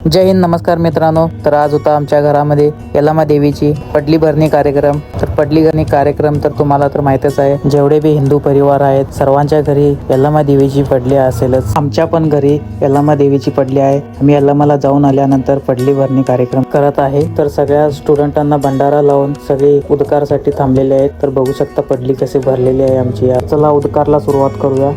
जय हिंद. नमस्कार मित्रांनो. तर आज होता आमच्या घरामध्ये यल्लामा देवीची पडली भरणी कार्यक्रम. तर पडली भरणी कार्यक्रम तर तुम्हाला तर माहितच आहे, जेवढे बी हिंदू परिवार आहेत सर्वांच्या घरी यल्लामा देवीची पडली असेलच. आमच्या पण घरी यल्लामा देवीची पडली आहे. आम्ही यल्लामाला जाऊन आल्यानंतर पडली भरणी कार्यक्रम करत आहे. तर सगळ्या स्टुडंटांना भंडारा लावून सगळे उद्गारसाठी थांबलेले आहेत. तर बघू शकता पडली कशी भरलेली आहे आमची. चला उद्गारला सुरुवात करूया.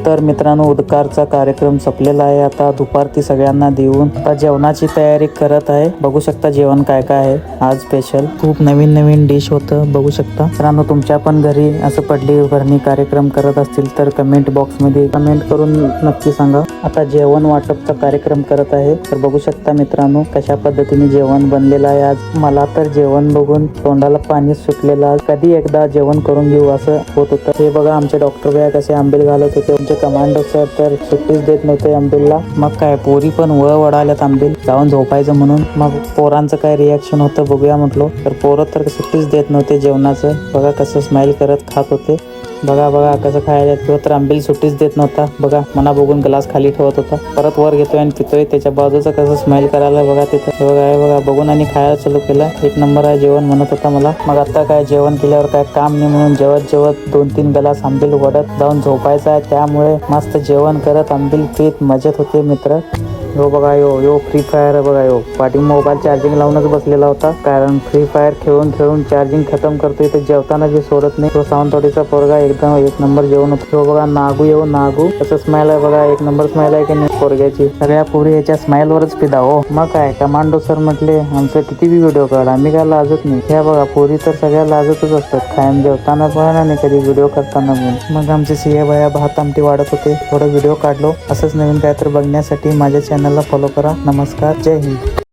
तर मित्रांनो उद्गारचा कार्यक्रम संपलेला आहे. आता दुपारती सगळ्यांना देऊन आता जेवणाची तयारी करत आहे. बघू शकता जेवण काय काय आहे आज स्पेशल. खूप नवीन नवीन डिश होतं बघू शकता. मित्रांनो तुमच्या पण घरी असं पडली भरणी कार्यक्रम करत असतील तर कमेंट बॉक्स मध्ये कमेंट करून नक्की सांगा. आता जेवण वाटपचा कार्यक्रम करत आहे. तर बघू शकता मित्रांनो कशा पद्धतीने जेवण बनलेलं आहे. आज मला तर जेवण बघून तोंडाला पाणी सुटलेलं. आज कधी एकदा जेवण करून घेऊ असं होत होतं. हे बघा आमचे डॉक्टर भैया कसे आंबील घालत होते. आमचे कमांडो सर तर सुट्टीच देत नव्हते आंबीलला. मग काय पोरी पण वडाल्यात आंबील जाऊन झोपायचं म्हणून. मग पोरांचं काय रिॲक्शन होतं बघूया म्हटलो. तर पोरं तर सुट्टीच देत नव्हते जेवणाचं. बघा कसं स्माइल करत खात होते. बघा कसं खायला. तो तर आंबील सुट्टीच देत नव्हता. बघा मना बघून ग्लास खाली ठेवत होता. परत वर घेतोय आणि पितोय. त्याच्या बाजूचं कसं स्माइल करायला बघा तिथं. बघा बघून आणि खायला चालू केलं. एक नंबर आहे जेवण म्हणत होता मला. मग आता काय जेवण केल्यावर काय काम नाही म्हणून जेवत 2-3 ग्लास आंबील वडत जाऊन झोपायचं आहे. त्यामुळे मस्त जेवण करत आंबील पीत मजेत होते मित्र. यो बघा यो फ्री फायर बघा. यो पाठी मोबाईल चार्जिंग लावूनच बसलेला होता. कारण फ्री फायर खेळून चार्जिंग खतम करतोय. तर जेवताना बी सोडत नाही. तो सावंतवाडीचा पोरगा एकदम एक नंबर जेवण होतो. बघा नागू कसं स्माइल आहे बघा. एक नंबर स्माइल आहे की नाही पोरग्याची. सगळ्या पोरी याच्या स्माइल वरच फिदा हो. मग काय कमांडो सर म्हटले आमचं किती बी व्हिडिओ काढ आम्ही काय लाजत नाही. ह्या बघा पोरी तर सगळ्या लाजतच असतात. कायम जेवताना पण आणि कधी व्हिडिओ करताना पण. मग आमचे सीए भैया भात आमटी वाढत होते. थोडं व्हिडिओ काढलो. असंच नवीन काय तर बघण्यासाठी माझ्या चॅनलला फॉलो करा. नमस्कार. जय हिंद.